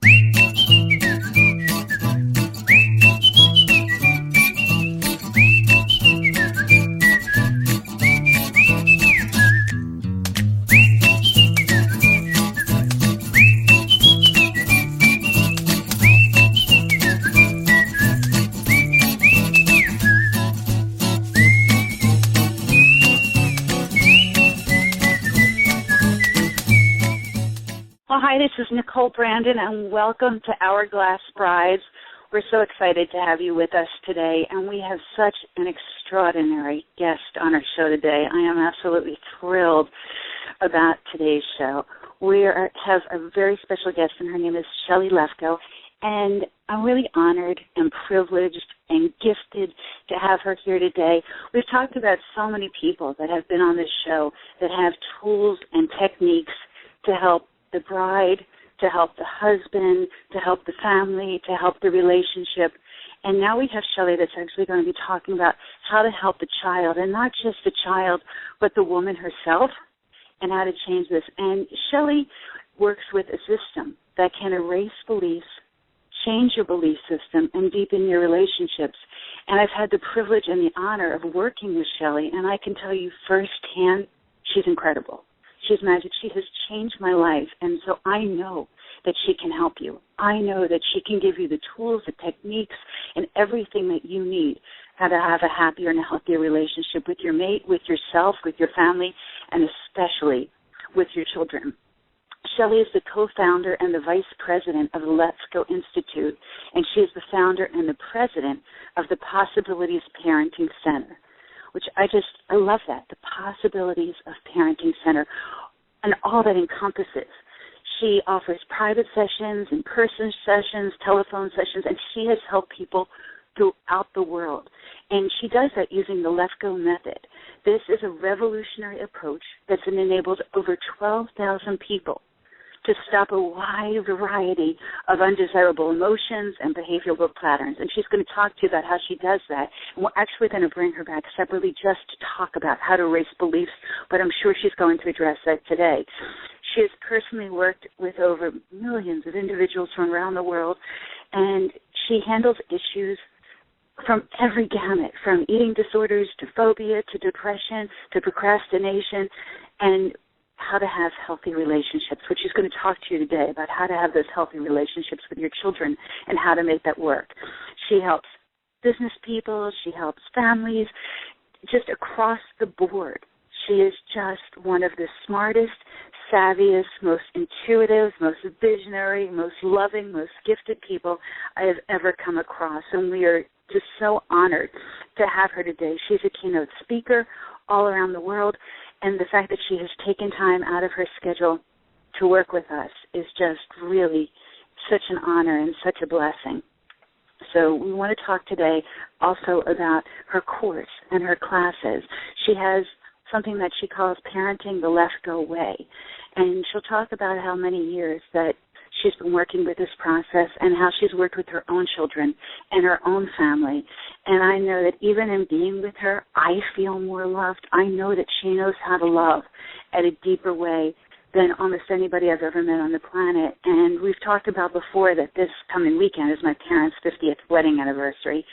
Well, hi, this is Nicole Brandon, and welcome to Hourglass Brides. We're so excited to have you with us today, and we have such an extraordinary guest on our show today. I am absolutely thrilled about today's show. We have a very special guest, and her name is Shelly Lefkoe, and I'm really honored and privileged and gifted to have her here today. We've talked about so many people that have been on this show that have tools and techniques to help the bride, to help the husband, to help the family, to help the relationship. And now we have Shelley that's actually going to be talking about how to help the child, and not just the child, but the woman herself, and how to change this. And Shelley works with a system that can erase beliefs, change your belief system, and deepen your relationships. And I've had the privilege and the honor of working with Shelley, and I can tell you firsthand, she's incredible. She's magic. She has changed my life, and so I know that she can help you. I know that she can give you the tools, the techniques, and everything that you need how to have a happier and a healthier relationship with your mate, with yourself, with your family, and especially with your children. Shelley is the co-founder and the vice president of the Lefkoe Institute, and she is the founder and the president of the Possibilities Parenting Center, which I love that, the Possibilities of Parenting Center, and all that encompasses. She offers private sessions, in-person sessions, telephone sessions, and she has helped people throughout the world. And she does that using the Lefkoe method. This is a revolutionary approach that's enabled over 12,000 people to stop a wide variety of undesirable emotions and behavioral patterns. And she's going to talk to you about how she does that. And we're actually going to bring her back separately just to talk about how to erase beliefs, but I'm sure she's going to address that today. She has personally worked with over millions of individuals from around the world, and she handles issues from every gamut, from eating disorders to phobia to depression to procrastination, and how to have healthy relationships, which she's going to talk to you today about how to have those healthy relationships with your children and how to make that work. She helps business people. She helps families just across the board. She is just one of the smartest, savviest, most intuitive, most visionary, most loving, most gifted people I have ever come across, and we are just so honored to have her today. She's a keynote speaker all around the world, and the fact that she has taken time out of her schedule to work with us is just really such an honor and such a blessing. So we want to talk today also about her course and her classes. She has something that she calls Parenting the Lefkoe Way, and she'll talk about how many years that she's been working with this process and how she's worked with her own children and her own family. And I know that even in being with her, I feel more loved. I know that she knows how to love at a deeper way than almost anybody I've ever met on the planet. And we've talked about before that this coming weekend is my parents' 50th wedding anniversary.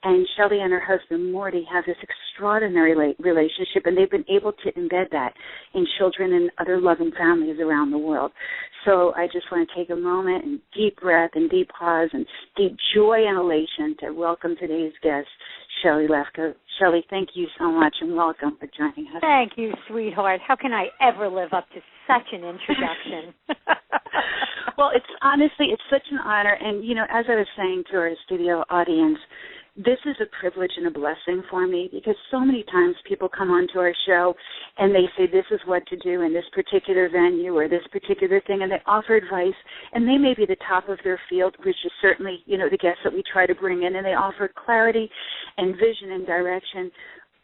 And Shelley and her husband, Morty, have this extraordinary relationship, and they've been able to embed that in children and other loving families around the world. So I just want to take a moment and deep breath and deep pause and deep joy and elation to welcome today's guest, Shelly Lefkoe. Shelley, thank you so much, and welcome for joining us. Thank you, sweetheart. How can I ever live up to such an introduction? Well, it's such an honor. And, you know, as I was saying to our studio audience, this is a privilege and a blessing for me, because so many times people come onto our show and they say this is what to do in this particular venue or this particular thing, and they offer advice, and they may be the top of their field, which is certainly, you know, the guests that we try to bring in, and they offer clarity and vision and direction.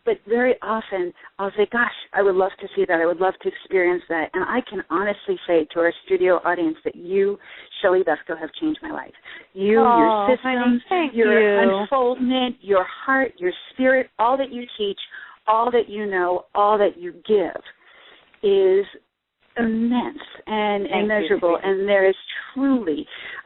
But very often I'll say, gosh, I would love to see that. I would love to experience that. And I can honestly say to our studio audience that you, Shelly Lefkoe, have changed my life. You, your systems, your unfoldment, your heart, your spirit, all that you teach, all that you know, all that you give is immense and Thank immeasurable, you. and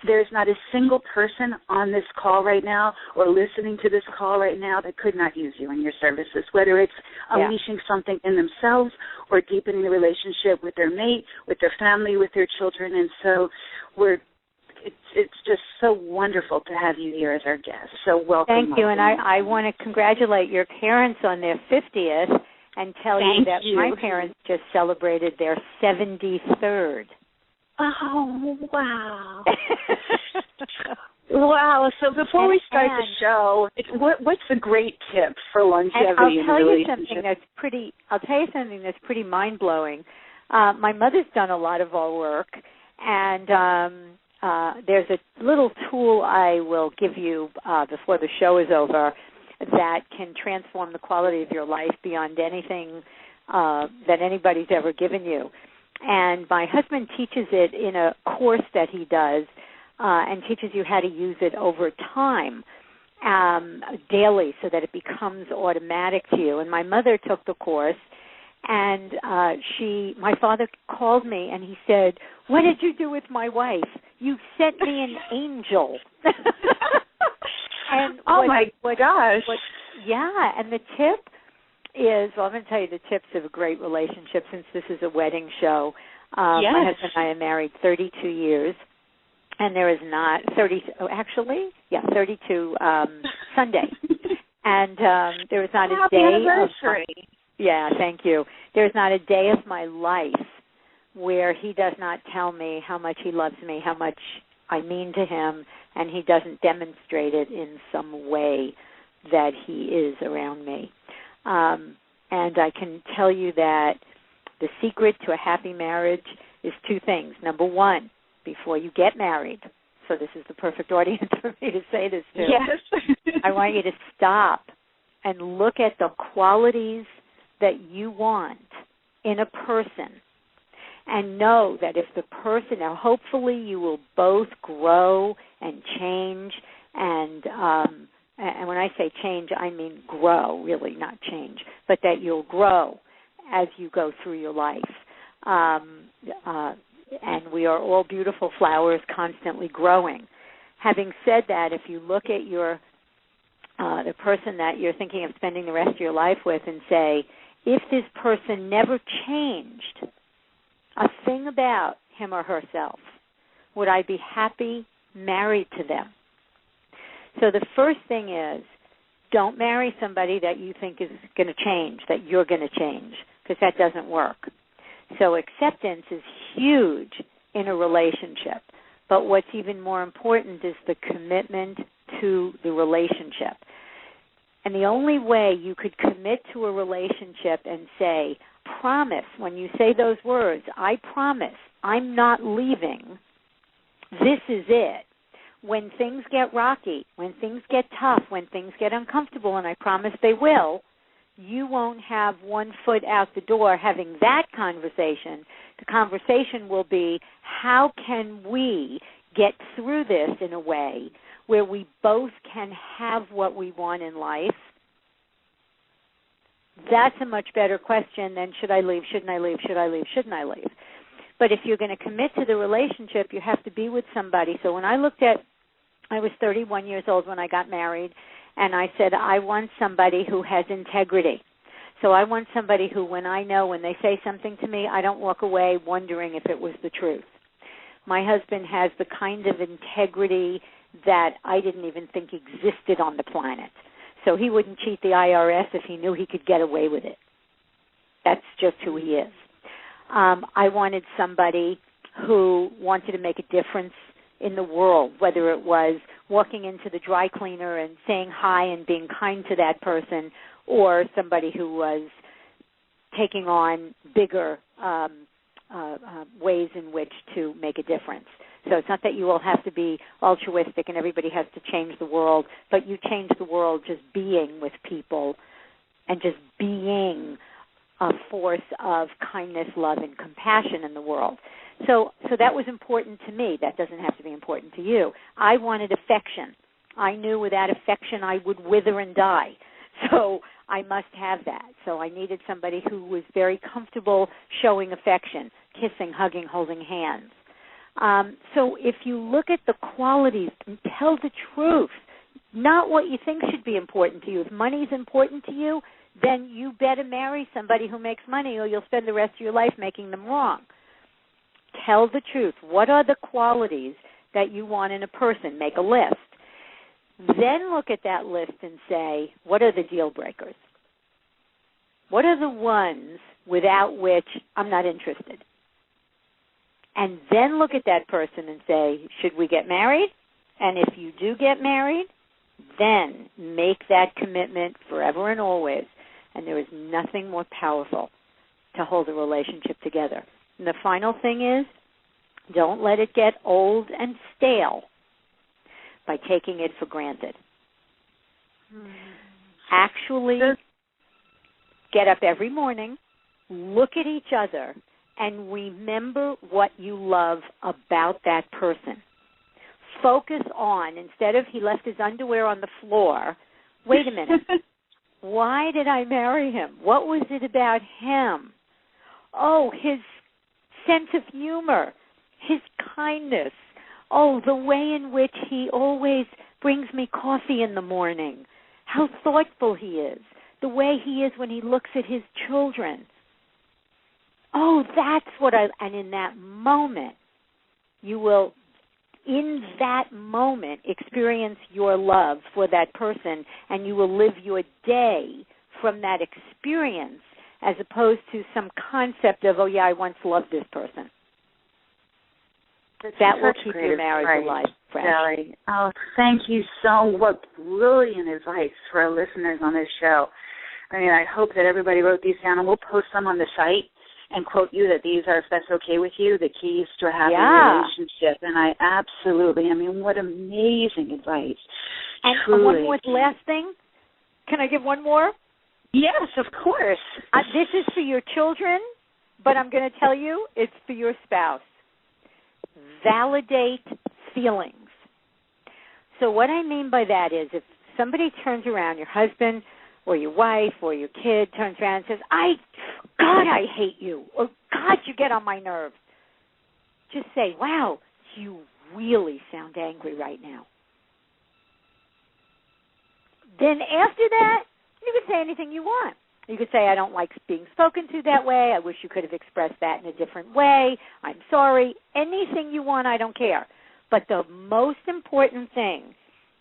there's not a single person on this call right now or listening to this call right now that could not use you in your services, whether it's unleashing something in themselves or deepening the relationship with their mate, with their family, with their children. And so it's just so wonderful to have you here as our guest. So welcome. Thank you, and I want to congratulate your parents on their 50th and tell you that my parents just celebrated their 73rd. Oh, wow. Wow. So before we start the show, what's a great tip for longevity in a relationship? I'll tell you something that's pretty mind-blowing. My mother's done a lot of our work, and there's a little tool I will give you before the show is over that can transform the quality of your life beyond anything that anybody's ever given you. And my husband teaches it in a course that he does and teaches you how to use it over time, daily, so that it becomes automatic to you. And my mother took the course, and my father called me and he said, "What did you do with my wife? You sent me an angel." And my gosh. And the tip is, well, I'm going to tell you the tips of a great relationship, since this is a wedding show. My husband and I are married 32 years, and there is not 32 Sunday. And there is not a Happy day anniversary. Thank you. There's not a day of my life where he does not tell me how much he loves me, how much I mean to him, and he doesn't demonstrate it in some way that he is around me. And I can tell you that the secret to a happy marriage is two things. Number one, before you get married, so this is the perfect audience for me to say this to. Yes. I want you to stop and look at the qualities that you want in a person, and know that if the person, now hopefully you will both grow and change, and when I say change, I mean grow, really, not change, but that you'll grow as you go through your life. And we are all beautiful flowers constantly growing. Having said that, if you look at the person that you're thinking of spending the rest of your life with and say, if this person never changed a thing about him or herself, would I be happy married to them? So the first thing is, don't marry somebody that you think is going to change, that you're going to change, because that doesn't work. So acceptance is huge in a relationship, but what's even more important is the commitment to the relationship. And the only way you could commit to a relationship and say, promise, when you say those words, I promise, I'm not leaving, this is it. When things get rocky, when things get tough, when things get uncomfortable, and I promise they will, you won't have one foot out the door having that conversation. The conversation will be, how can we get through this in a way where we both can have what we want in life? That's a much better question than should I leave, shouldn't I leave, should I leave, shouldn't I leave? But if you're going to commit to the relationship, you have to be with somebody. So when I was 31 years old when I got married, and I said, I want somebody who has integrity. So I want somebody who, when they say something to me, I don't walk away wondering if it was the truth. My husband has the kind of integrity that I didn't even think existed on the planet. So he wouldn't cheat the IRS if he knew he could get away with it. That's just who he is. I wanted somebody who wanted to make a difference in the world, whether it was walking into the dry cleaner and saying hi and being kind to that person, or somebody who was taking on bigger ways in which to make a difference. So it's not that you all have to be altruistic and everybody has to change the world, but you change the world just being with people and just being a force of kindness, love, and compassion in the world. So that was important to me. That doesn't have to be important to you. I wanted affection. I knew without affection I would wither and die. So I must have that. So I needed somebody who was very comfortable showing affection. kissing, hugging, holding hands. So if you look at the qualities and tell the truth, not what you think should be important to you. If money is important to you, then you better marry somebody who makes money or you'll spend the rest of your life making them wrong. Tell the truth. What are the qualities that you want in a person? Make a list. Then look at that list and say, what are the deal breakers? What are the ones without which I'm not interested? And then look at that person and say, should we get married? And if you do get married, then make that commitment forever and always. And there is nothing more powerful to hold a relationship together. And the final thing is, don't let it get old and stale by taking it for granted. Actually get up every morning, look at each other, and remember what you love about that person. Focus on, instead of he left his underwear on the floor, wait a minute, why did I marry him? What was it about him? Oh, his sense of humor, his kindness. Oh, the way in which he always brings me coffee in the morning. How thoughtful he is. The way he is when he looks at his children. Oh, that's what and in that moment, you will, in that moment, experience your love for that person, and you will live your day from that experience as opposed to some concept of, oh, yeah, I once loved this person. That will keep your marriage alive, fresh. Shelley. Oh, thank you so much. What brilliant advice for our listeners on this show. I mean, I hope that everybody wrote these down, and we'll post them on the site and quote you that these are, if that's okay with you, the keys to a happy relationship. And I absolutely, what amazing advice. And truly. One more last thing. Can I give one more? Yes, of course. This is for your children, but I'm going to tell you it's for your spouse. Validate feelings. So what I mean by that is if somebody turns around, your husband or your wife or your kid turns around and says, God, I hate you, or God, you get on my nerves, just say, wow, you really sound angry right now. Then after that, you can say anything you want. You could say, I don't like being spoken to that way. I wish you could have expressed that in a different way. I'm sorry. Anything you want, I don't care. But the most important thing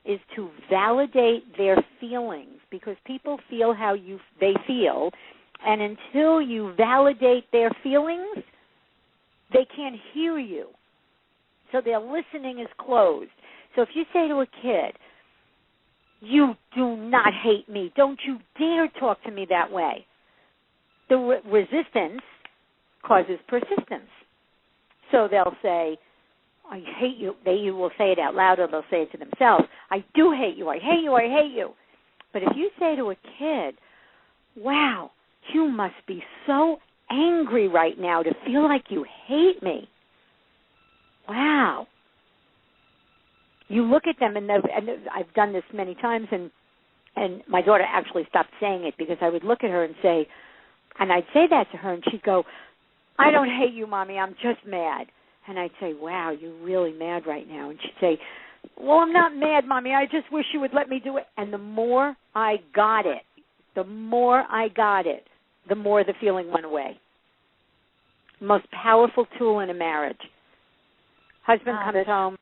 is to validate their feelings, because people feel how they feel, and until you validate their feelings, they can't hear you. So their listening is closed. So if you say to a kid, you do not hate me. Don't you dare talk to me that way. The resistance causes persistence. So they'll say, I hate you. They will say it out loud, or they'll say it to themselves. I do hate you. I hate you. I hate you. But if you say to a kid, wow, you must be so angry right now to feel like you hate me. Wow. You look at them, and I've done this many times, and my daughter actually stopped saying it because I would look at her and say, and I'd say that to her, and she'd go, I don't hate you, Mommy, I'm just mad. And I'd say, wow, you're really mad right now. And she'd say, well, I'm not mad, Mommy, I just wish you would let me do it. And the more I got it, the more the feeling went away. Most powerful tool in a marriage. Husband comes home.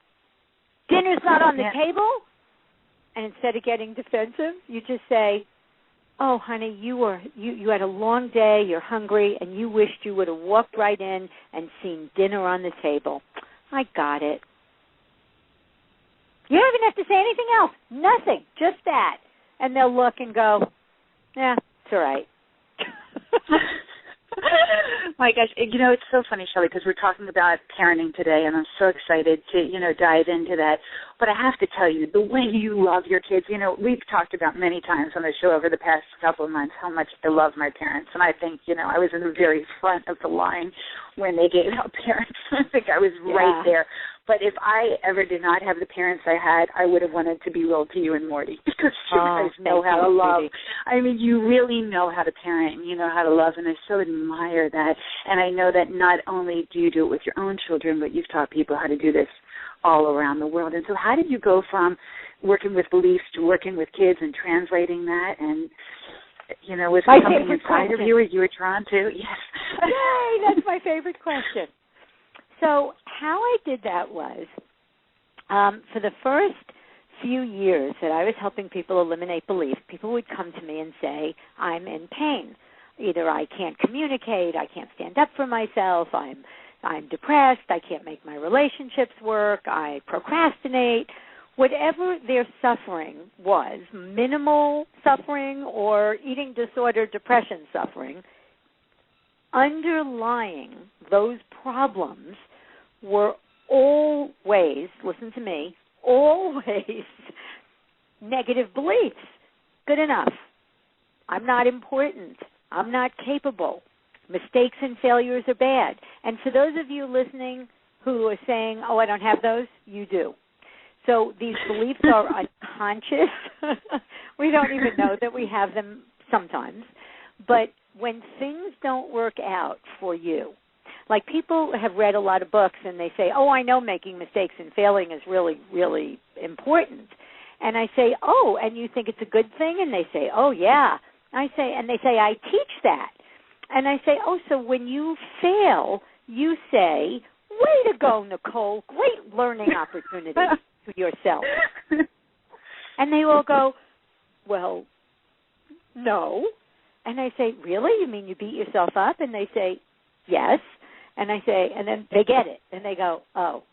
Dinner's not on the table, and instead of getting defensive, you just say, oh, honey, you had a long day, you're hungry, and you wished you would have walked right in and seen dinner on the table. I got it. You don't even have to say anything else. Nothing. Just that. And they'll look and go, yeah, it's all right. My gosh, it's so funny, Shelley, because we're talking about parenting today, and I'm so excited to, dive into that. But I have to tell you, the way you love your kids, we've talked about many times on the show over the past couple of months how much I love my parents. And I think, I was in the very front of the line when they gave out parents. I think I was right there. But if I ever did not have the parents I had, I would have wanted to be willed to you and Morty because you guys know how to love. I mean, you really know how to parent and you know how to love, and I so admire that. And I know that not only do you do it with your own children, but you've taught people how to do this all around the world. And so how did you go from working with beliefs to working with kids and translating that? And, you know, was it something inside of you or you were drawn to? Yes. Yay, that's my favorite question. So how I did that was, for the first few years that I was helping people eliminate belief, people would come to me and say, I'm in pain. Either I can't communicate, I can't stand up for myself, I'm depressed, I can't make my relationships work, I procrastinate. Whatever their suffering was, minimal suffering or eating disorder, depression suffering, underlying those problems were always, listen to me, always negative beliefs. Good enough. I'm not important. I'm not capable. Mistakes and failures are bad. And for those of you listening who are saying, oh, I don't have those, you do. So these beliefs are unconscious. We don't even know that we have them sometimes. But when things don't work out for you, like people have read a lot of books and they say, oh, I know making mistakes and failing is really, really important. And I say, oh, and you think it's a good thing? And they say, oh, yeah. And they say, I teach that. And I say, oh, so when you fail, you say, way to go, Nicole, great learning opportunity to yourself. And they all go, well, no. And I say, really? You mean you beat yourself up? And they say, yes. And I say, and then they get it. And they go, oh,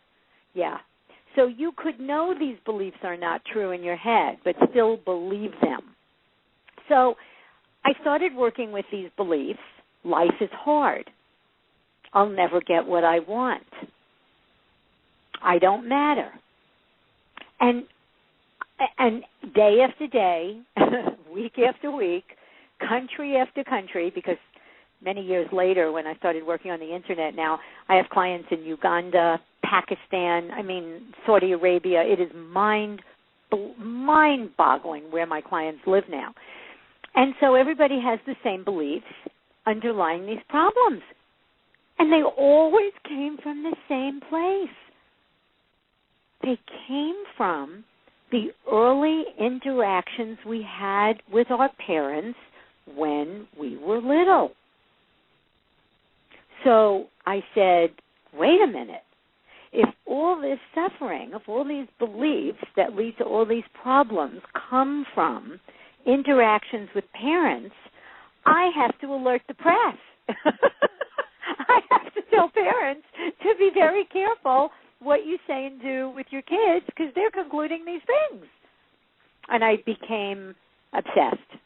yeah. So you could know these beliefs are not true in your head, but still believe them. So I started working with these beliefs. Life is hard. I'll never get what I want. I don't matter. And day after day, week after week, country after country, because many years later when I started working on the Internet now, I have clients in Uganda, Pakistan, Saudi Arabia. It is mind-boggling where my clients live now. And so everybody has the same beliefs underlying these problems. And they always came from the same place. They came from the early interactions we had with our parents when we were little. So I said, wait a minute. If all this suffering, if all these beliefs that lead to all these problems come from interactions with parents, I have to alert the press. I have to tell parents to be very careful what you say and do with your kids because they're concluding these things. And I became obsessed.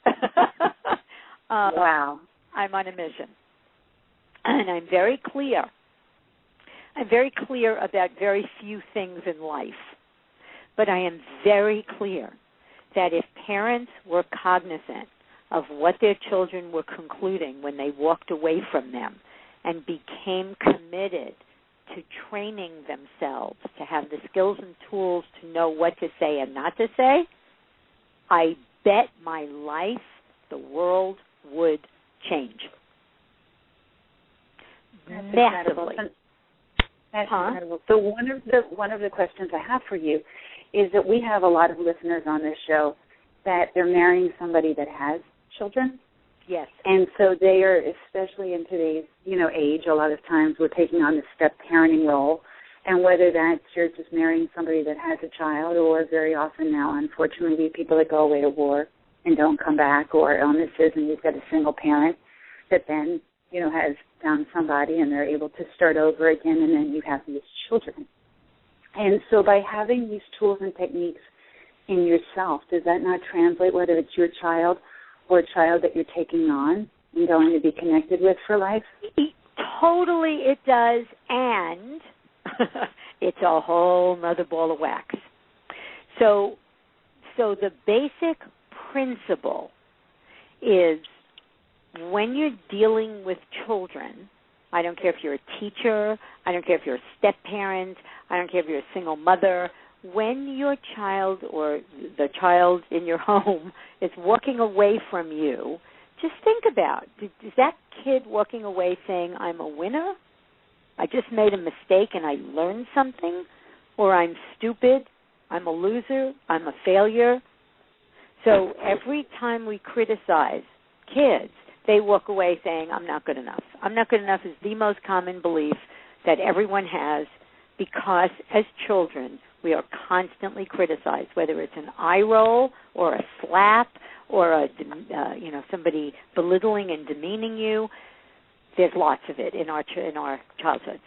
Wow. I'm on a mission. And I'm very clear. I'm very clear about very few things in life. But I am very clear that if parents were cognizant of what their children were concluding when they walked away from them and became committed to training themselves to have the skills and tools to know what to say and not to say, I bet my life the world would change. That's massively. Incredible. That's incredible. So one of the questions I have for you is that we have a lot of listeners on this show that they're marrying somebody that has children. Yes. And so they are, especially in today's, age, a lot of times we're taking on the step-parenting role. And whether that's you're just marrying somebody that has a child or very often now, unfortunately, people that go away to war and don't come back or illnesses and you've got a single parent that then, has found somebody and they're able to start over again and then you have these children. And so by having these tools and techniques in yourself, does that not translate whether it's your child or a child that you're taking on and going to be connected with for life? Totally it does, and it's a whole nother ball of wax. So the basic principle is when you're dealing with children, I don't care if you're a teacher. I don't care if you're a step-parent. I don't care if you're a single mother. When your child or the child in your home is walking away from you, just think about, is that kid walking away saying, I'm a winner? I just made a mistake and I learned something? Or I'm stupid, I'm a loser, I'm a failure? So every time we criticize kids, they walk away saying, I'm not good enough. I'm not good enough is the most common belief that everyone has, because as children, we are constantly criticized, whether it's an eye roll or a slap or somebody belittling and demeaning you. There's lots of it in our childhoods.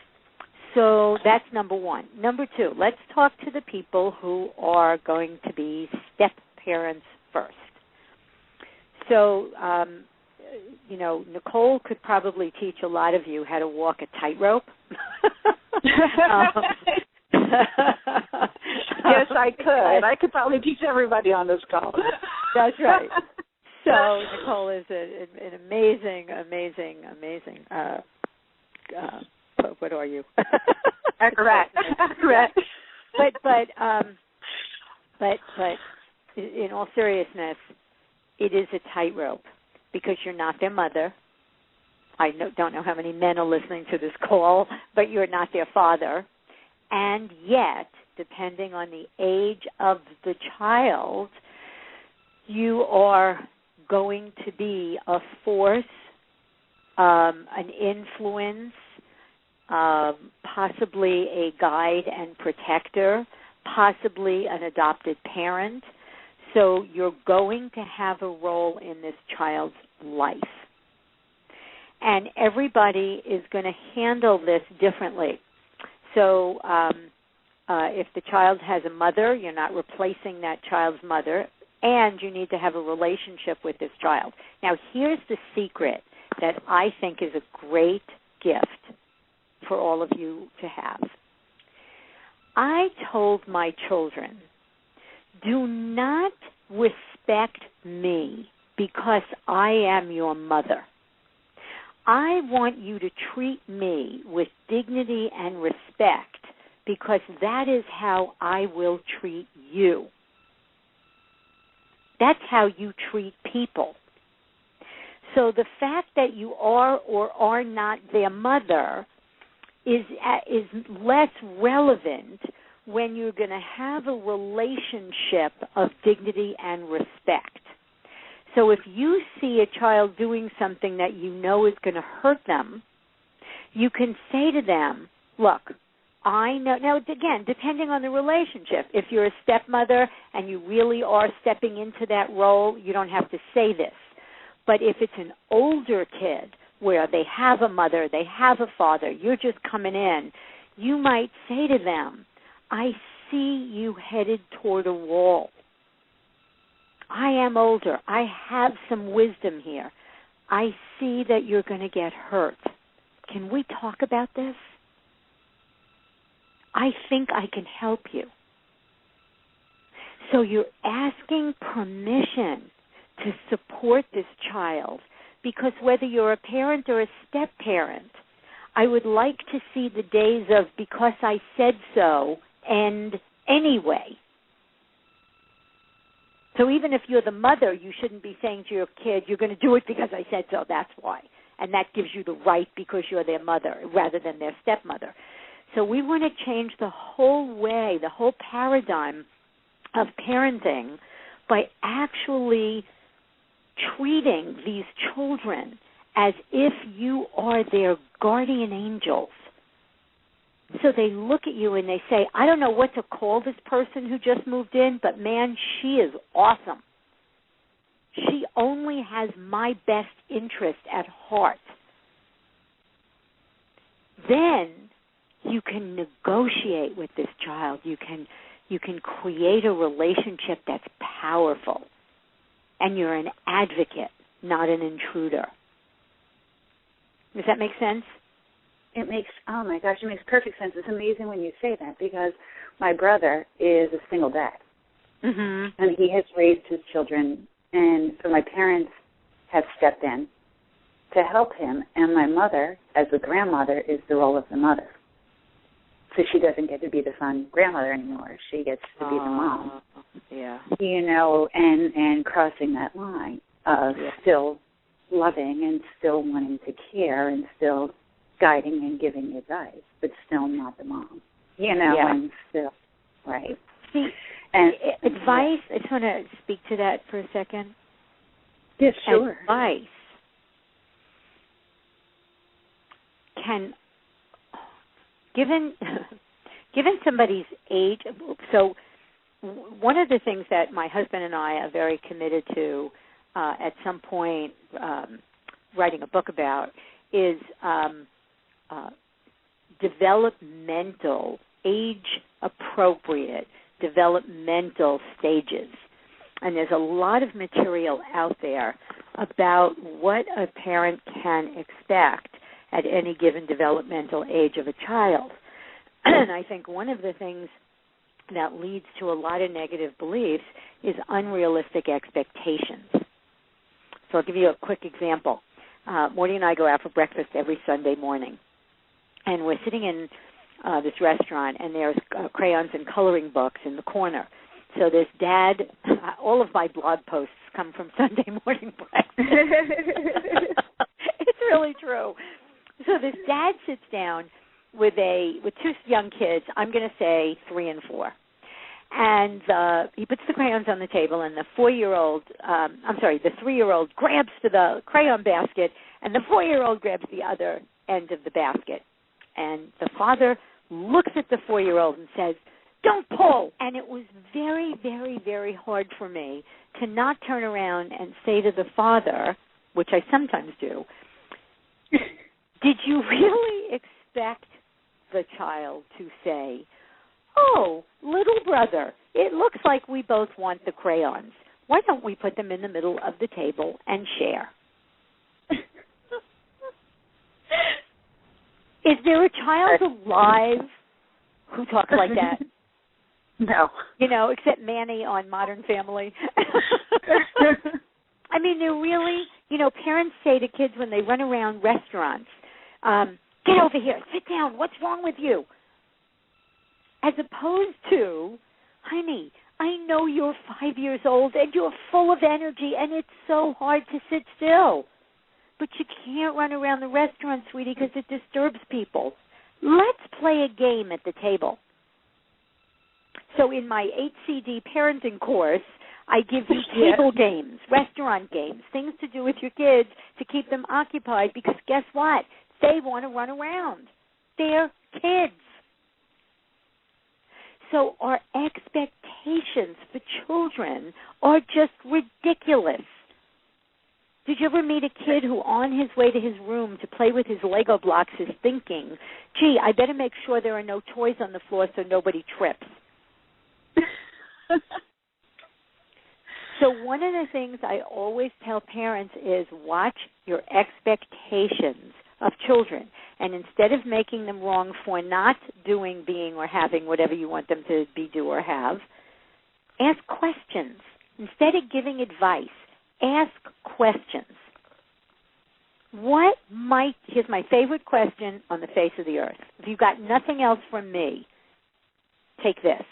So that's number one. Number two, let's talk to the people who are going to be step parents first. So, Nicole could probably teach a lot of you how to walk a tightrope. Yes, I could. I could probably teach everybody on this call. That's right. So Nicole is an amazing. What are you? Correct. But in all seriousness, it is a tightrope because you're not their mother. I don't know how many men are listening to this call, but you're not their father. And yet, depending on the age of the child, you are going to be a force, an influence, possibly a guide and protector, possibly an adopted parent. So you're going to have a role in this child's life. And everybody is going to handle this differently. So if the child has a mother, you're not replacing that child's mother, and you need to have a relationship with this child. Now, here's the secret that I think is a great gift for all of you to have. I told my children, do not respect me because I am your mother. I want you to treat me with dignity and respect because that is how I will treat you. That's how you treat people. So the fact that you are or are not their mother is less relevant when you're going to have a relationship of dignity and respect. So if you see a child doing something that you know is going to hurt them, you can say to them, look, I know. Now, again, depending on the relationship, if you're a stepmother and you really are stepping into that role, you don't have to say this. But if it's an older kid where they have a mother, they have a father, you're just coming in, you might say to them, I see you headed toward a wall. I am older. I have some wisdom here. I see that you're going to get hurt. Can we talk about this? I think I can help you. So you're asking permission to support this child, because whether you're a parent or a step-parent, I would like to see the days of because I said so end anyway. So even if you're the mother, you shouldn't be saying to your kid, you're going to do it because I said so, that's why. And that gives you the right because you're their mother rather than their stepmother. So we want to change the whole way, the whole paradigm of parenting by actually treating these children as if you are their guardian angels. So they look at you and they say, I don't know what to call this person who just moved in, but man, she is awesome. She only has my best interest at heart. Then you can negotiate with this child. You can create a relationship that's powerful. And you're an advocate, not an intruder. Does that make sense? It makes perfect sense. It's amazing when you say that because my brother is a single dad. Mm-hmm. And he has raised his children, and so my parents have stepped in to help him. And my mother, as the grandmother, is the role of the mother. So she doesn't get to be the fun grandmother anymore. She gets to be the mom. Yeah. You know, and crossing that line of still loving and still wanting to care and still guiding and giving advice, but still not the mom. You know, and still, right. See, and advice, I just want to speak to that for a second. Yes, sure. Advice can, given somebody's age, so one of the things that my husband and I are very committed to at some point writing a book about is developmental, age-appropriate developmental stages. And there's a lot of material out there about what a parent can expect at any given developmental age of a child. And I think one of the things that leads to a lot of negative beliefs is unrealistic expectations. So I'll give you a quick example. Morty and I go out for breakfast every Sunday morning, and we're sitting in this restaurant, and there's crayons and coloring books in the corner. So this dad, all of my blog posts come from Sunday morning breakfast. It's really true. So this dad sits down with two young kids, I'm going to say 3 and 4. And he puts the crayons on the table, and the 3-year-old grabs to the crayon basket, and the 4-year-old grabs the other end of the basket. And the father looks at the 4-year-old and says, "Don't pull." And it was very, very, very hard for me to not turn around and say to the father, which I sometimes do, did you really expect the child to say, "Oh, little brother, it looks like we both want the crayons. Why don't we put them in the middle of the table and share?" Is there a child alive who talks like that? No. You know, except Manny on Modern Family. I mean, they're really, parents say to kids when they run around restaurants, "Get over here, sit down, what's wrong with you?" As opposed to, "Honey, I know you're 5 years old and you're full of energy and it's so hard to sit still. But you can't run around the restaurant, sweetie, because it disturbs people. Let's play a game at the table." So in my 8CD parenting course, I give you table games, restaurant games, things to do with your kids to keep them occupied, because guess what? They want to run around. They're kids. So our expectations for children are just ridiculous. Did you ever meet a kid who on his way to his room to play with his Lego blocks is thinking, "Gee, I better make sure there are no toys on the floor so nobody trips"? So one of the things I always tell parents is watch your expectations of children. And instead of making them wrong for not doing, being, or having whatever you want them to be, do, or have, ask questions. Instead of giving advice, ask questions. Here's my favorite question on the face of the earth. If you got nothing else from me, take this.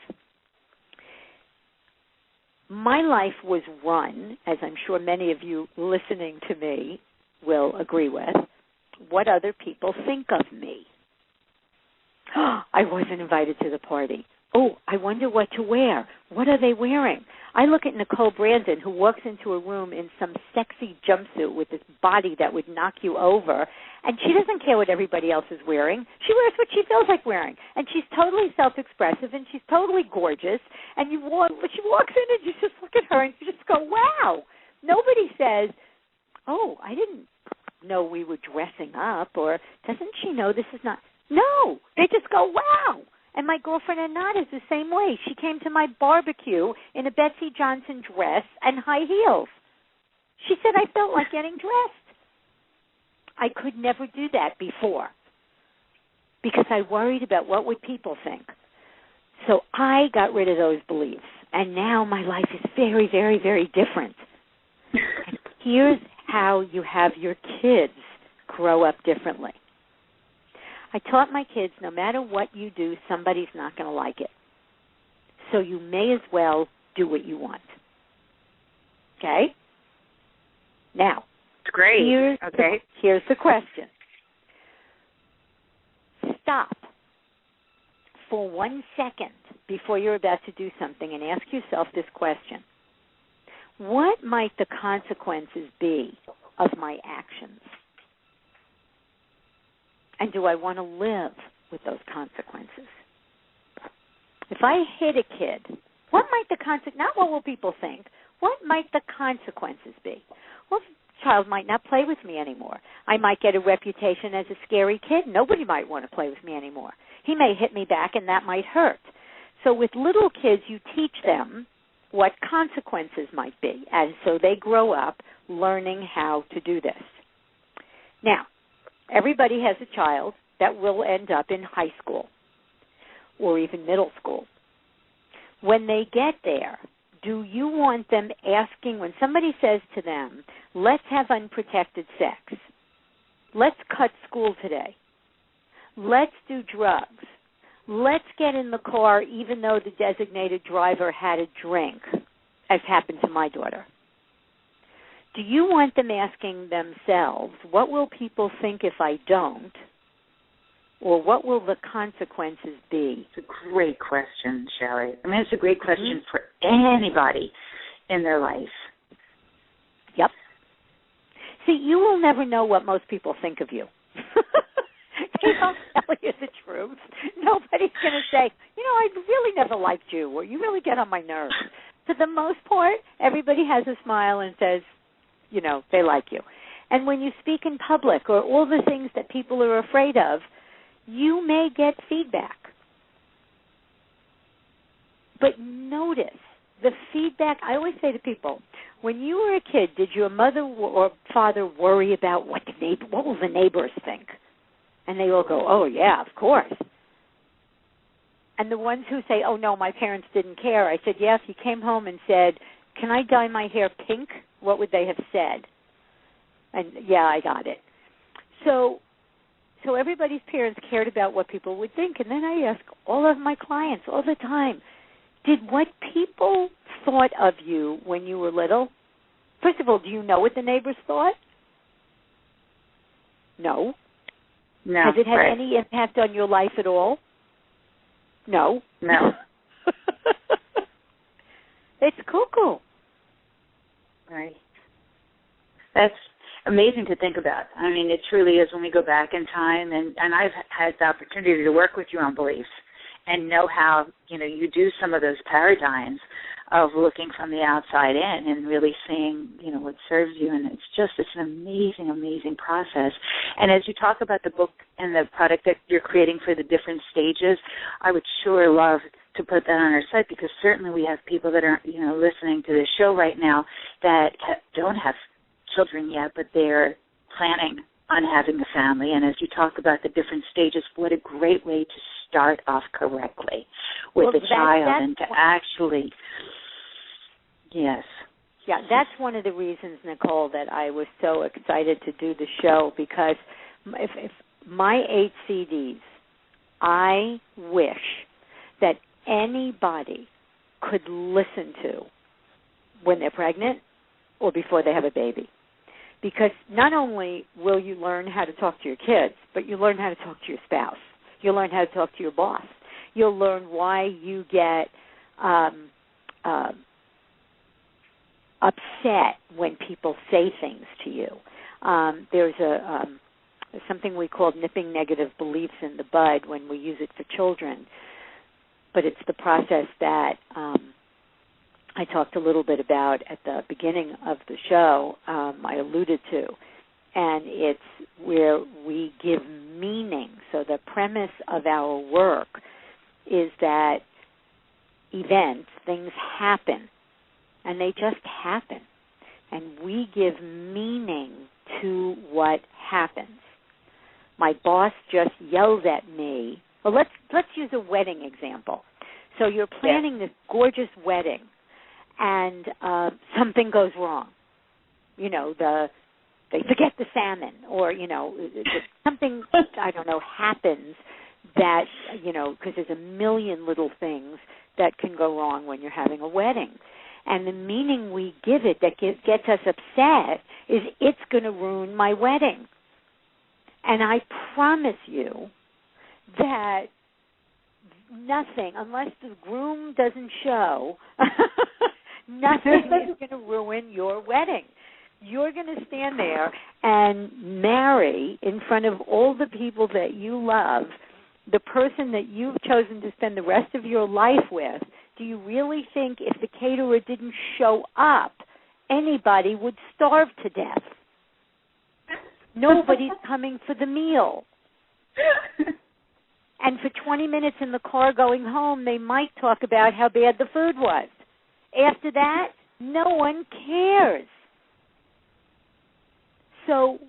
My life was run, as I'm sure many of you listening to me will agree with, what other people think of me. I wasn't invited to the party. Oh, I wonder what to wear. What are they wearing? I look at Nicole Brandon, who walks into a room in some sexy jumpsuit with this body that would knock you over, and she doesn't care what everybody else is wearing. She wears what she feels like wearing, and she's totally self-expressive, and she's totally gorgeous, and but she walks in and you just look at her and you just go, wow. Nobody says, "Oh, I didn't know we were dressing up," or "Doesn't she know this is not..." No, they just go, wow. And my girlfriend Anat is the same way. She came to my barbecue in a Betsy Johnson dress and high heels. She said I felt like getting dressed. I could never do that before because I worried about what would people think. So I got rid of those beliefs, and now my life is very, very, very different. And here's how you have your kids grow up differently. I taught my kids, no matter what you do, somebody's not going to like it. So you may as well do what you want. Okay? Now, great. Here's the question. Stop for 1 second before you're about to do something and ask yourself this question. What might the consequences be of my actions? And do I want to live with those consequences? If I hit a kid, what might the not what will people think, what might the consequences be? Well, the child might not play with me anymore. I might get a reputation as a scary kid. Nobody might want to play with me anymore. He may hit me back, and that might hurt. So with little kids, you teach them what consequences might be, and so they grow up learning how to do this. Now, everybody has a child that will end up in high school or even middle school. When they get there, do you want them asking, when somebody says to them, let's have unprotected sex, let's cut school today, let's do drugs, let's get in the car even though the designated driver had a drink, as happened to my daughter. Do you want them asking themselves, what will people think if I don't? Or what will the consequences be? It's a great question, Shelley. I mean, it's a great question for anybody in their life. Yep. See, you will never know what most people think of you. They don't tell you the truth. Nobody's going to say, I really never liked you, or you really get on my nerves. For the most part, everybody has a smile and says, they like you. And when you speak in public or all the things that people are afraid of, you may get feedback. But notice the feedback. I always say to people, when you were a kid, did your mother or father worry about what will the neighbors think? And they all go, oh, yeah, of course. And the ones who say, oh, no, my parents didn't care, I said, yeah, if you came home and said, can I dye my hair pink, what would they have said? And, yeah, I got it. So everybody's parents cared about what people would think. And then I ask all of my clients all the time, did what people thought of you when you were little, first of all, do you know what the neighbors thought? No. No. Has it had any impact on your life at all? No. No. It's cuckoo. Right. That's amazing to think about. I mean, it truly is when we go back in time, and I've had the opportunity to work with you on beliefs and know how, you do some of those paradigms of looking from the outside in and really seeing, what serves you. And it's an amazing, amazing process. And as you talk about the book and the product that you're creating for the different stages, I would sure love to put that on our site, because certainly we have people that are, listening to this show right now that don't have children yet, but they're planning on having a family. And as you talk about the different stages, what a great way to start off correctly with the child and to actually, yes. Yeah, that's one of the reasons, Nicole, that I was so excited to do the show, because if my 8 CDs, I wish that anybody could listen to when they're pregnant or before they have a baby. Because not only will you learn how to talk to your kids, but you learn how to talk to your spouse. You'll learn how to talk to your boss. You'll learn why you get upset when people say things to you. There's something we call nipping negative beliefs in the bud when we use it for children. But it's the process that I talked a little bit about at the beginning of the show, I alluded to, and it's where we give meaning. So the premise of our work is that events, things happen, and they just happen, and we give meaning to what happens. My boss just yelled at me. Well, let's use a wedding example. So you're planning this gorgeous wedding, and something goes wrong. The they forget the salmon, or, something, I don't know, happens that, because there's a million little things that can go wrong when you're having a wedding. And the meaning we give it that gets us upset is it's going to ruin my wedding. And I promise you that nothing, unless the groom doesn't show, nothing is going to ruin your wedding. You're going to stand there and marry in front of all the people that you love, the person that you've chosen to spend the rest of your life with. Do you really think if the caterer didn't show up, anybody would starve to death? Nobody's coming for the meal. And for 20 minutes in the car going home, they might talk about how bad the food was. After that, no one cares. So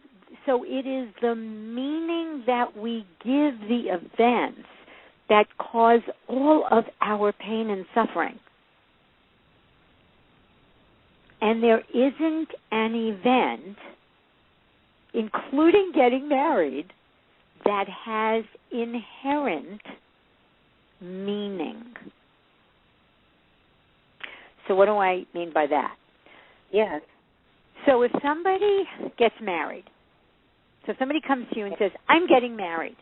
it is the meaning that we give the events that cause all of our pain and suffering. And there isn't an event, including getting married, that has inherent meaning. So what do I mean by that? Yes. So if somebody gets married, so if somebody comes to you and says, I'm getting married,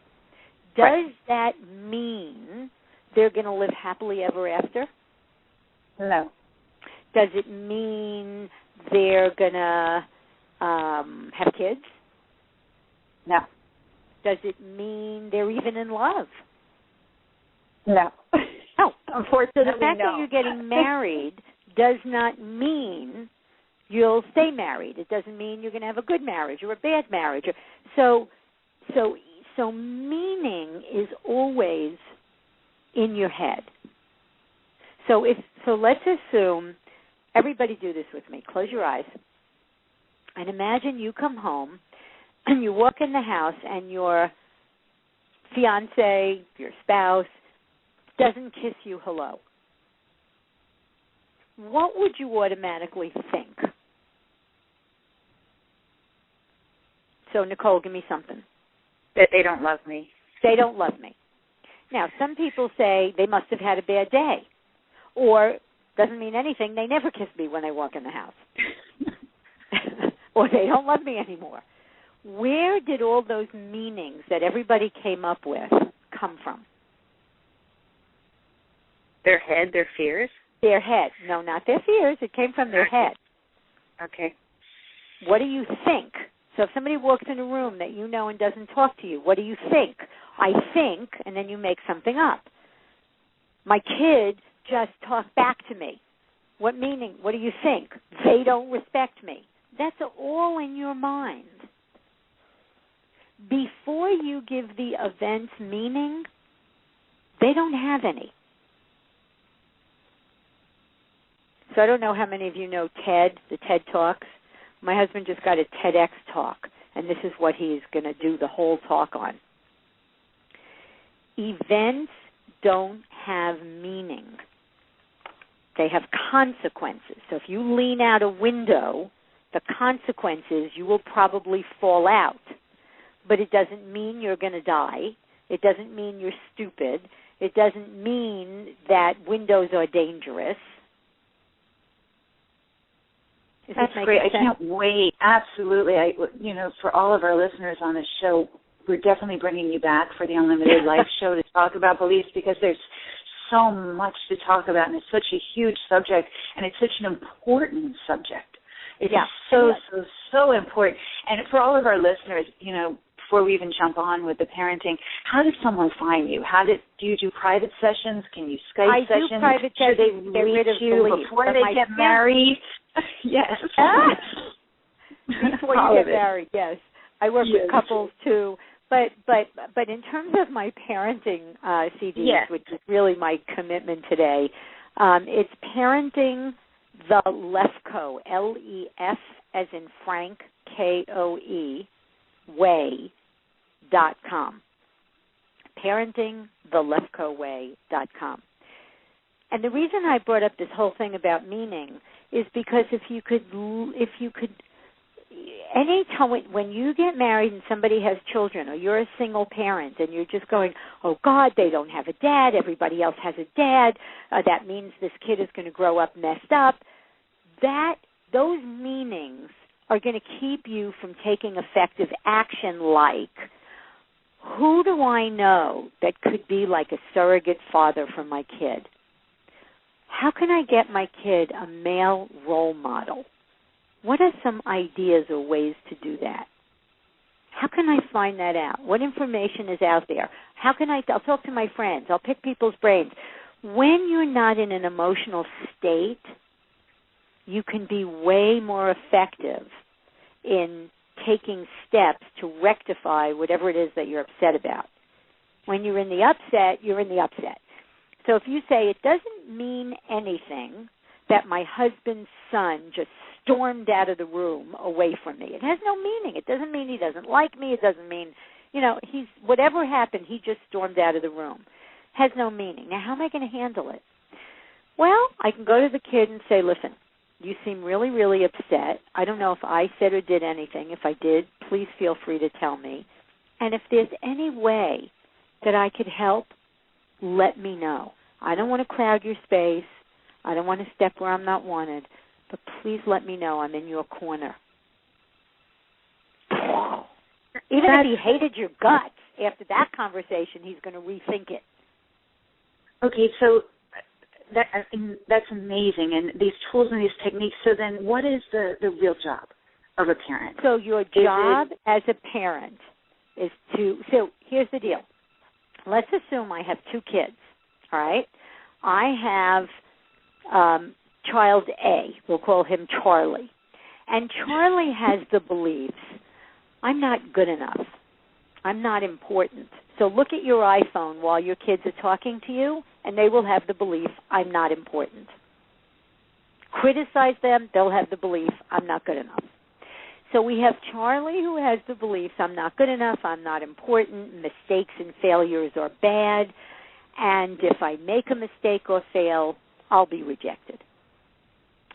does that mean they're going to live happily ever after? No. Does it mean they're going to have kids? No. Does it mean they're even in love? No. No. Unfortunately, the fact that you're getting married does not mean you'll stay married. It doesn't mean you're going to have a good marriage or a bad marriage. So meaning is always in your head. So let's assume, everybody do this with me. Close your eyes and imagine you come home and you walk in the house and your fiance, your spouse, doesn't kiss you hello. What would you automatically think? So, Nicole, give me something. That they don't love me. They don't love me. Now, some people say they must have had a bad day. Or, doesn't mean anything, they never kiss me when I walk in the house. Or they don't love me anymore. Where did all those meanings that everybody came up with come from? Their head, their fears? Their head. No, not their fears. It came from their head. Okay. What do you think? So if somebody walks in a room that you know and doesn't talk to you, what do you think? I think, and then you make something up. My kid just talked back to me. What meaning? What do you think? They don't respect me. That's all in your mind. Before you give the events meaning, they don't have any. So I don't know how many of you know TED, the TED Talks. My husband just got a TEDx talk, and this is what he's going to do the whole talk on. Events don't have meaning. They have consequences. So if you lean out a window, the consequence is you will probably fall out. But it doesn't mean you're going to die. It doesn't mean you're stupid. It doesn't mean that windows are dangerous. That's great. I can't wait. Absolutely. For all of our listeners on this show, we're definitely bringing you back for the Unlimited Life show to talk about beliefs, because there's so much to talk about, and it's such a huge subject, and it's such an important subject. It's so important. And for all of our listeners, before we even jump on with the parenting, how does someone find you? Do you do private sessions? Can you Skype sessions? I do private sessions. Should they reach you before they get married? Yes. Before you get married, yes. I work with couples too. But in terms of my parenting CDs, which is really my commitment today, it's Parenting the Lefkoe, L-E-F as in Frank, K-O-E, way.com. ParentingTheLefkoeWay.com. And the reason I brought up this whole thing about meaning is because if you could anytime when you get married and somebody has children, or you're a single parent and you're just going, oh, God, they don't have a dad, everybody else has a dad, that means this kid is going to grow up messed up, those meanings are going to keep you from taking effective action like, who do I know that could be like a surrogate father for my kid? How can I get my kid a male role model? What are some ideas or ways to do that? How can I find that out? What information is out there? I'll talk to my friends. I'll pick people's brains. When you're not in an emotional state, you can be way more effective in taking steps to rectify whatever it is that you're upset about. When you're in the upset, you're in the upset. So if you say, it doesn't mean anything that my husband's son just stormed out of the room away from me. It has no meaning. It doesn't mean he doesn't like me. It doesn't mean, whatever happened, he just stormed out of the room. Has no meaning. Now, how am I going to handle it? Well, I can go to the kid and say, listen, you seem really, really upset. I don't know if I said or did anything. If I did, please feel free to tell me. And if there's any way that I could help, let me know. I don't want to crowd your space. I don't want to step where I'm not wanted. But please let me know I'm in your corner. Even if he hated your guts, after that conversation, he's going to rethink it. Okay, so that's amazing. And these tools and these techniques, so then what is the real job of a parent? So your job as a parent is so here's the deal. Let's assume I have 2 kids, all right? I have child A, we'll call him Charlie. And Charlie has the beliefs, I'm not good enough. I'm not important. So look at your iPhone while your kids are talking to you, and they will have the belief, I'm not important. Criticize them, they'll have the belief, I'm not good enough. So we have Charlie who has the beliefs, I'm not good enough, I'm not important, mistakes and failures are bad, and if I make a mistake or fail, I'll be rejected.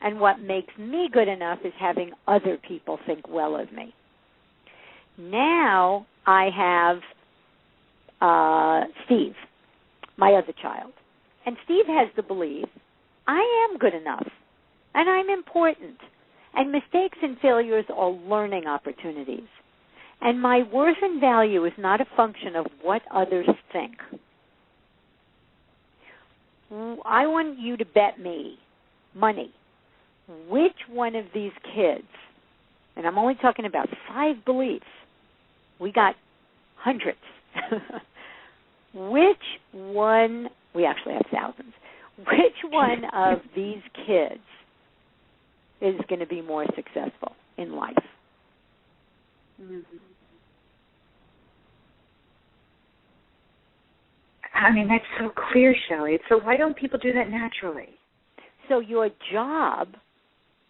And what makes me good enough is having other people think well of me. Now I have Steve, my other child. And Steve has the belief, I am good enough, and I'm important. And mistakes and failures are learning opportunities. And my worth and value is not a function of what others think. I want you to bet me money. Which one of these kids, and I'm only talking about 5 beliefs, we got hundreds. Which one, we actually have thousands, which one of these kids is going to be more successful in life? Mm-hmm. I mean, that's so clear, Shelley. So why don't people do that naturally? So your job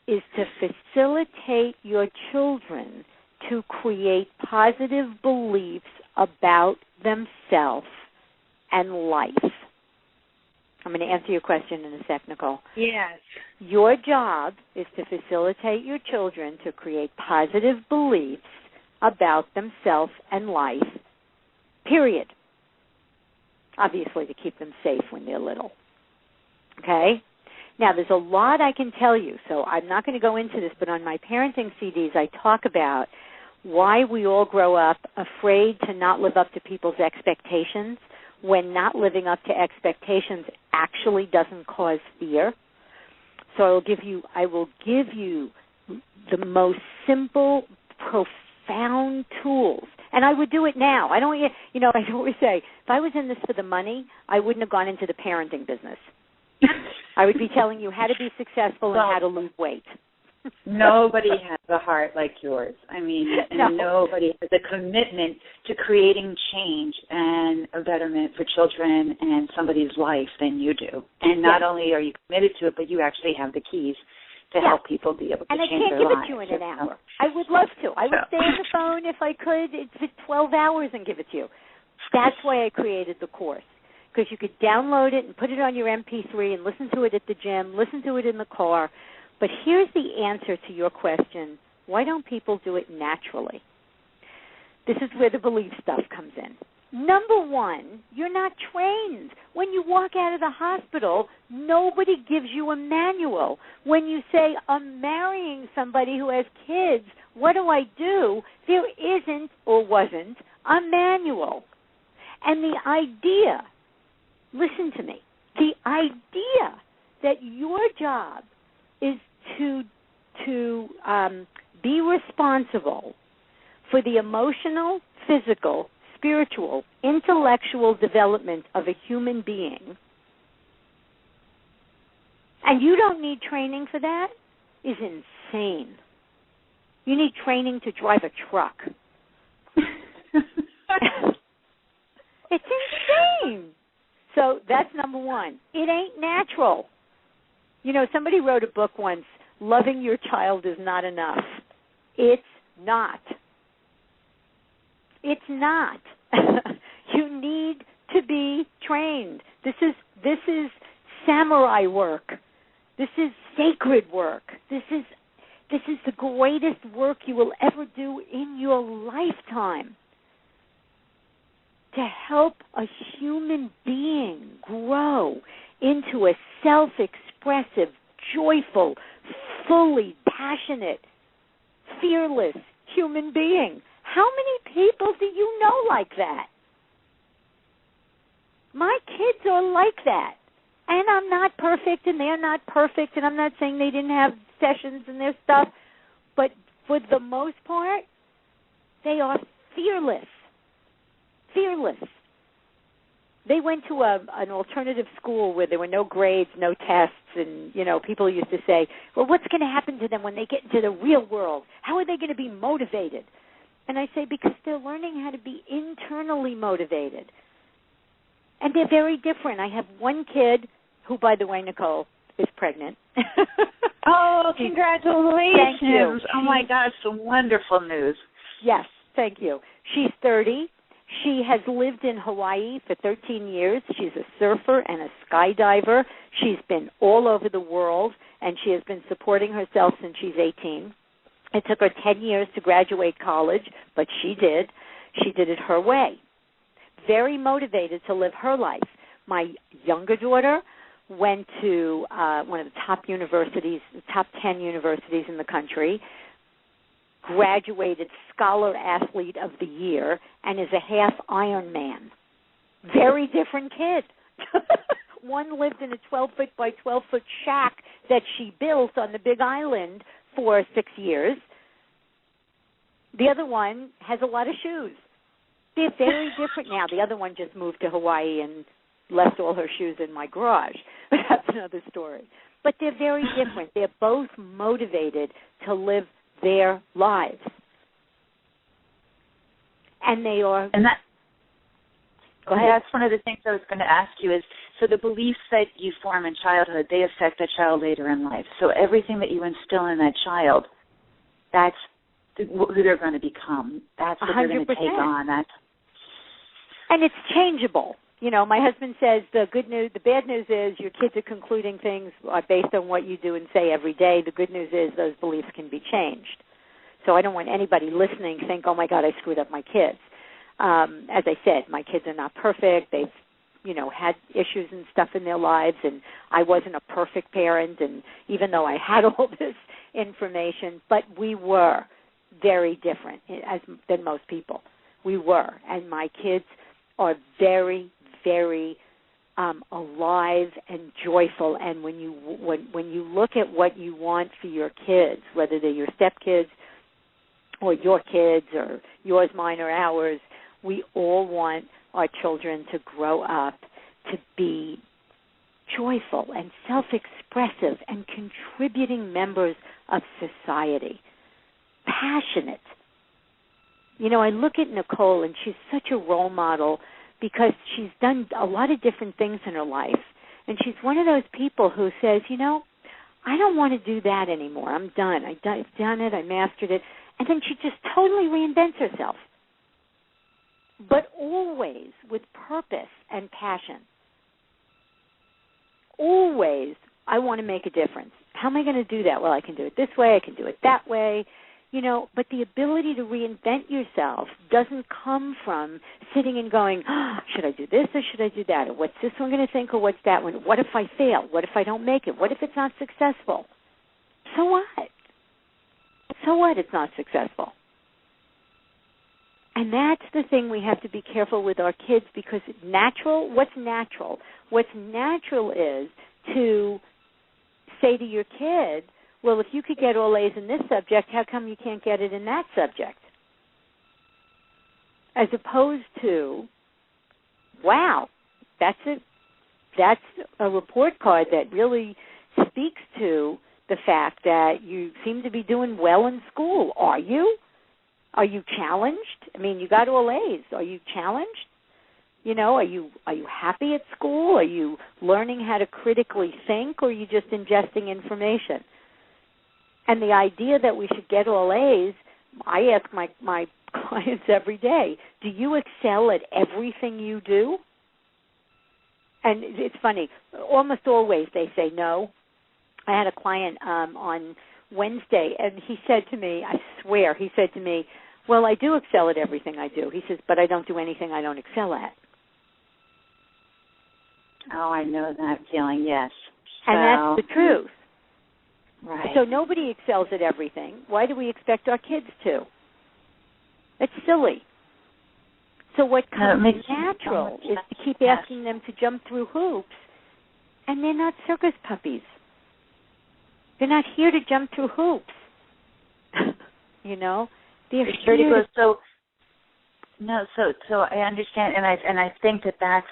is to facilitate your children to create positive beliefs about themselves and life. I'm going to answer your question in a sec, Nicole. Yes. Your job is to facilitate your children to create positive beliefs about themselves and life, period. Obviously, to keep them safe when they're little. Okay? Now, there's a lot I can tell you, so I'm not going to go into this, but on my parenting CDs, I talk about why we all grow up afraid to not live up to people's expectations when not living up to expectations actually doesn't cause fear. So I will give you the most simple, profound tools. And I would do it now. I always say, if I was in this for the money, I wouldn't have gone into the parenting business. I would be telling you how to be successful and how to lose weight. Nobody has a heart like yours. I mean, and nobody has a commitment to creating change and a betterment for children and somebody's life than you do. And not only are you committed to it, but you actually have the keys to help people be able to change their lives. And I can't give it to you in an hour. I would love to. I would stay on the phone if I could. It's 12 hours and give it to you. That's why I created the course, because you could download it and put it on your MP3 and listen to it at the gym, listen to it in the car. But here's the answer to your question, Why don't people do it naturally? This is where the belief stuff comes in. Number one, you're not trained. When you walk out of the hospital, nobody gives you a manual. When you say, I'm marrying somebody who has kids, what do I do? There isn't or wasn't a manual. And the idea, listen to me, the idea that your job is to be responsible for the emotional, physical, spiritual, intellectual development of a human being, and you don't need training for that, is insane. You need training to drive a truck. It's insane. So that's number one. It ain't natural. You know, somebody wrote a book once, Loving Your Child is Not Enough. It's not. It's not. You need to be trained. This is samurai work. This is sacred work. This is the greatest work you will ever do in your lifetime. To help a human being grow into a self-expressive, joyful, fully passionate, fearless human being. How many people do you know like that? My kids are like that. And I'm not perfect, and they're not perfect, and I'm not saying they didn't have sessions and their stuff, but for the most part, they are fearless. Fearless. They went to an alternative school where there were no grades, no tests, and, you know, people used to say, well, what's going to happen to them when they get into the real world? How are they going to be motivated? And I say, because they're learning how to be internally motivated. And they're very different. I have one kid who, by the way, Nicole, is pregnant. Oh, congratulations. Thank you. Oh, my gosh, some wonderful news. Yes, thank you. She's 30. She has lived in Hawaii for 13 years. She's a surfer and a skydiver. She's been all over the world, and she has been supporting herself since she's 18. It took her 10 years to graduate college, but she did. She did it her way. Very motivated to live her life. My younger daughter went to one of the top universities, the top 10 universities in the country, graduated Scholar Athlete of the Year, and is a half Ironman. Very different kid. One lived in a 12-foot by 12-foot shack that she built on the Big Island for 6 years. The other one has a lot of shoes. They're very different now. The other one just moved to Hawaii and left all her shoes in my garage. But that's another story. But they're very different. They're both motivated to live their lives. And they are... And that, go ahead. That's one of the things I was going to ask you is, so the beliefs that you form in childhood, they affect the child later in life. So everything that you instill in that child, that's who they're going to become. That's what 100%. They're going to take on. And it's changeable. You know, my husband says the bad news is your kids are concluding things based on what you do and say every day. The good news is those beliefs can be changed. So I don't want anybody listening to think, oh, my God, I screwed up my kids. As I said, my kids are not perfect. They've, you know, had issues and stuff in their lives, and I wasn't a perfect parent, and even though I had all this information, but we were very different than most people. We were, and my kids are very, very alive and joyful. And when you look at what you want for your kids, whether they're your stepkids or your kids or yours, mine, or ours, we all want our children to grow up to be joyful and self-expressive and contributing members of society, passionate. You know, I look at Nicole, and she's such a role model because she's done a lot of different things in her life. And she's one of those people who says, you know, I don't want to do that anymore. I'm done. I've done it. I mastered it. And then she just totally reinvents herself, but always with purpose and passion. Always, I want to make a difference. How am I going to do that? Well, I can do it this way. I can do it that way. but the ability to reinvent yourself doesn't come from sitting and going, should I do this or should I do that? Or what's this one going to think or what's that one? What if I fail? What if I don't make it? What if it's not successful? So what? So what it's not successful? And that's the thing we have to be careful with our kids, because what's natural? What's natural is to say to your kid, well, if you could get all A's in this subject, how come you can't get it in that subject? As opposed to, wow, that's a report card that really speaks to the fact that you seem to be doing well in school. Are you? Are you challenged? I mean, you got all A's. Are you challenged? Are you happy at school? Are you learning how to critically think, or are you just ingesting information? And the idea that we should get all A's, I ask my clients every day, do you excel at everything you do? And it's funny, almost always they say no. I had a client on Wednesday, and he said to me, I swear, he said to me, well, I do excel at everything I do. He says, but I don't do anything I don't excel at. Oh, I know that feeling, yes. And that's the truth. Right. So nobody excels at everything. Why do we expect our kids to? It's silly. So what comes natural is to keep asking them to jump through hoops, and they're not circus puppies. They're not here to jump through hoops. They're here to So I understand, and I think that's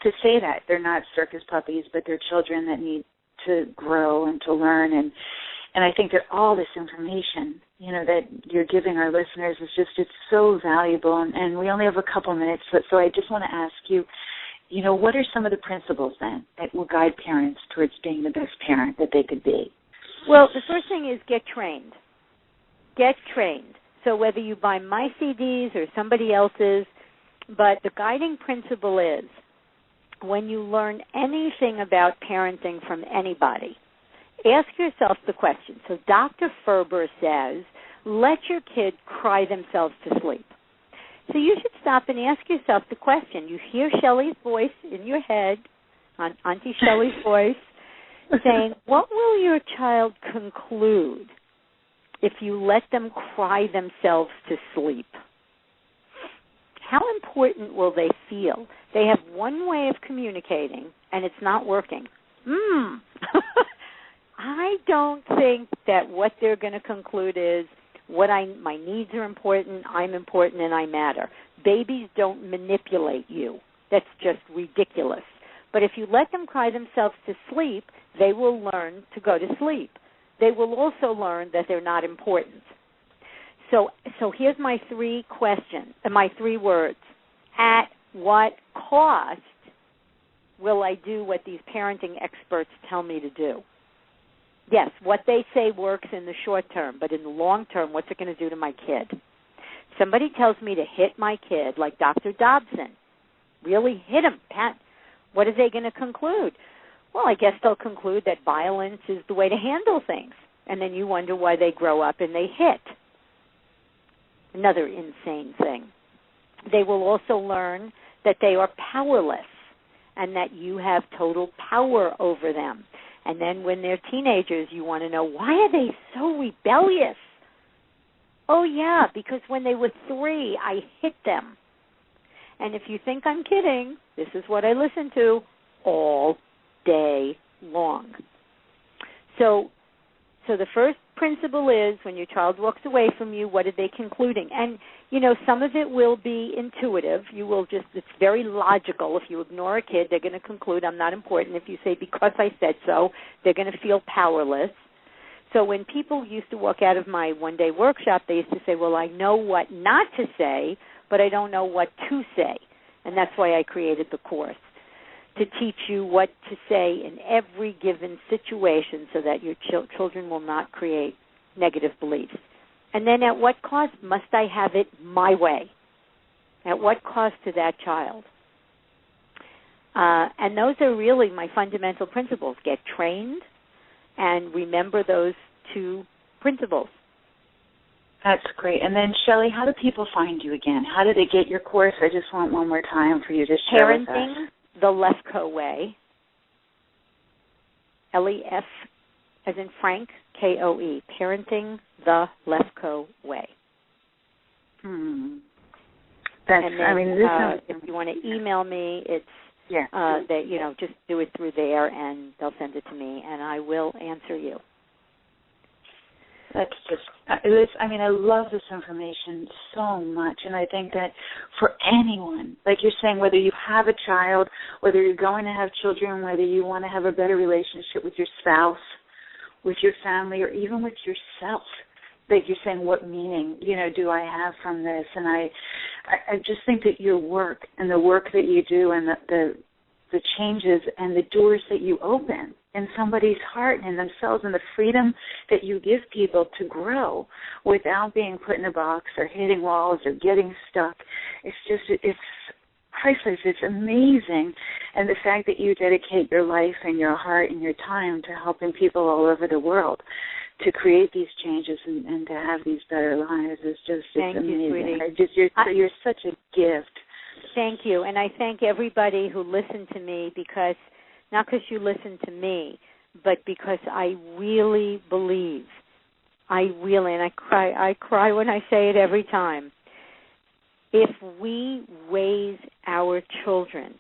to say that they're not circus puppies, but they're children that need to grow and to learn, and I think that all this information, that you're giving our listeners it's so valuable, and we only have a couple minutes, so I just want to ask you, what are some of the principles then that will guide parents towards being the best parent that they could be? Well, the first thing is get trained. Get trained. So whether you buy my CDs or somebody else's, but the guiding principle is when you learn anything about parenting from anybody, ask yourself the question. So Dr. Ferber says, let your kid cry themselves to sleep. So you should stop and ask yourself the question. You hear Shelley's voice in your head, Auntie Shelley's voice, saying, what will your child conclude if you let them cry themselves to sleep? How important will they feel? They have one way of communicating, and it's not working. I don't think that what they're going to conclude is my needs are important, I'm important, and I matter. Babies don't manipulate you. That's just ridiculous. But if you let them cry themselves to sleep, they will learn to go to sleep. They will also learn that they're not important. So here's my three words. At what cost will I do what these parenting experts tell me to do? Yes, what they say works in the short term, but in the long term, what's it going to do to my kid? Somebody tells me to hit my kid, like Dr. Dobson. Really hit him, Pat. What are they going to conclude? Well, I guess they'll conclude that violence is the way to handle things. And then you wonder why they grow up and they hit. Another insane thing. They will also learn that they are powerless and that you have total power over them. And then when they're teenagers, you want to know, why are they so rebellious? Oh, yeah, because when they were 3, I hit them. And if you think I'm kidding, this is what I listen to all day long. So the first principle is when your child walks away from you, what are they concluding? And, some of it will be intuitive. It's very logical. If you ignore a kid, they're going to conclude I'm not important. If you say, because I said so, they're going to feel powerless. So when people used to walk out of my one-day workshop, they used to say, well, I know what not to say, but I don't know what to say. And that's why I created the course, to teach you what to say in every given situation so that your children will not create negative beliefs. And then at what cost must I have it my way? At what cost to that child? And those are really my fundamental principles. Get trained and remember those 2 principles. That's great. And then, Shelley, how do people find you again? How do they get your course? I just want one more time for you to share with us. Parenting the Lefkoe Way. L-E-F as in Frank, K-O-E. Parenting the Lefkoe Way. That's, and then, if you want to email me, it's that just do it through there, and they'll send it to me, and I will answer you. That's just, I love this information so much, and I think that for anyone, like you're saying, whether you have a child, whether you're going to have children, whether you want to have a better relationship with your spouse, with your family, or even with yourself, like you're saying, what meaning, do I have from this? And I just think that your work and the work that you do and the changes and the doors that you open in somebody's heart and themselves and the freedom that you give people to grow without being put in a box or hitting walls or getting stuck. It's priceless. It's amazing. And the fact that you dedicate your life and your heart and your time to helping people all over the world to create these changes and to have these better lives is just it's amazing. You're such a gift. Thank you. And I thank everybody who listened to me not because you listened to me, but because I really believe, and I cry when I say it every time, if we raise our children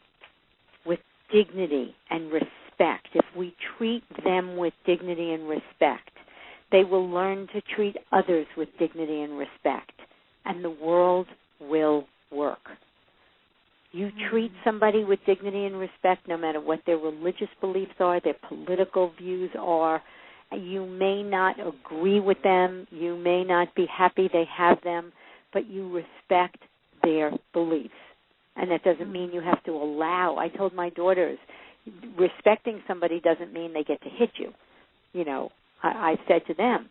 with dignity and respect, if we treat them with dignity and respect, they will learn to treat others with dignity and respect, and the world will work. You treat somebody with dignity and respect, no matter what their religious beliefs are, their political views are. You may not agree with them. You may not be happy they have them, but you respect their beliefs. And that doesn't mean you have to allow. I told my daughters, respecting somebody doesn't mean they get to hit you. I said to them,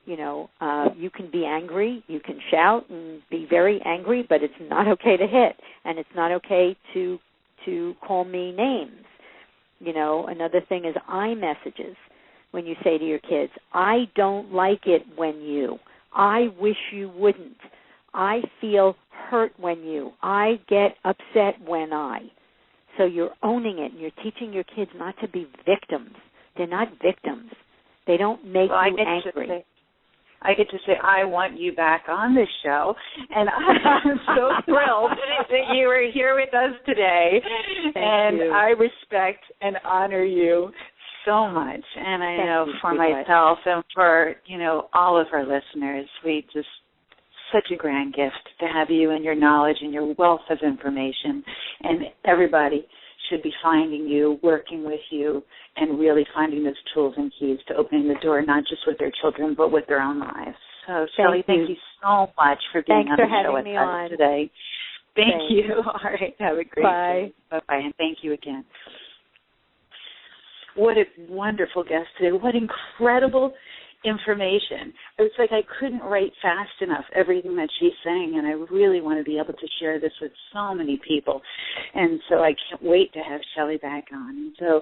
you can be angry, you can shout and be very angry, but it's not okay to hit, and it's not okay to call me names. Another thing is iMessages. When you say to your kids, I don't like it when you, I wish you wouldn't, I feel hurt when you, I get upset when I. So you're owning it, and you're teaching your kids not to be victims. They're not victims. They don't make you angry. I get to say, I want you back on this show, and I'm so thrilled that you are here with us today. Thank you. I respect and honor you so much. And I know for myself and for, all of our listeners, we just, such a grand gift to have you and your knowledge and your wealth of information. And everybody should be finding you, working with you, and really finding those tools and keys to opening the door, not just with their children, but with their own lives. So, Shelley, thank you so much for being on the show with us today. Thank you. All right. Have a great day. Bye-bye, and thank you again. What a wonderful guest today. What incredible information. It's like I couldn't write fast enough everything that she's saying, and I really want to be able to share this with so many people. And so I can't wait to have Shelley back on. And so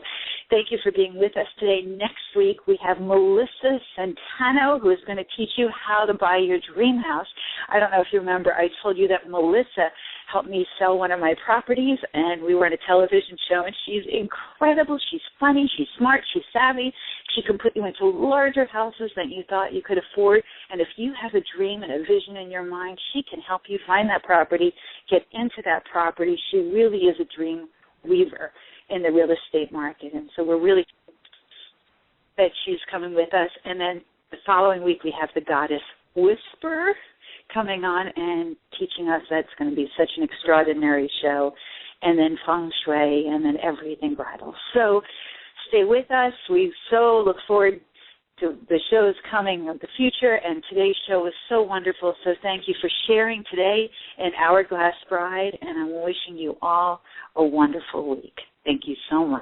thank you for being with us today. Next week we have Melissa Centeno, who is going to teach you how to buy your dream house. I don't know if you remember, I told you that Melissa helped me sell one of my properties, and we were on a television show, and she's incredible. She's funny, she's smart, she's savvy. She can put you into larger houses than you thought you could afford, and if you have a dream and a vision in your mind, she can help you find that property, get into that property. She really is a dream weaver in the real estate market, and so we're really that she's coming with us. And then the following week we have the Goddess Whisperer coming on and teaching us. That's going to be such an extraordinary show. And then Feng Shui, and then everything bridal. So stay with us. We so look forward to the shows coming in the future, and today's show was so wonderful. So thank you for sharing today in Hourglass Bride, and I'm wishing you all a wonderful week. Thank you so much.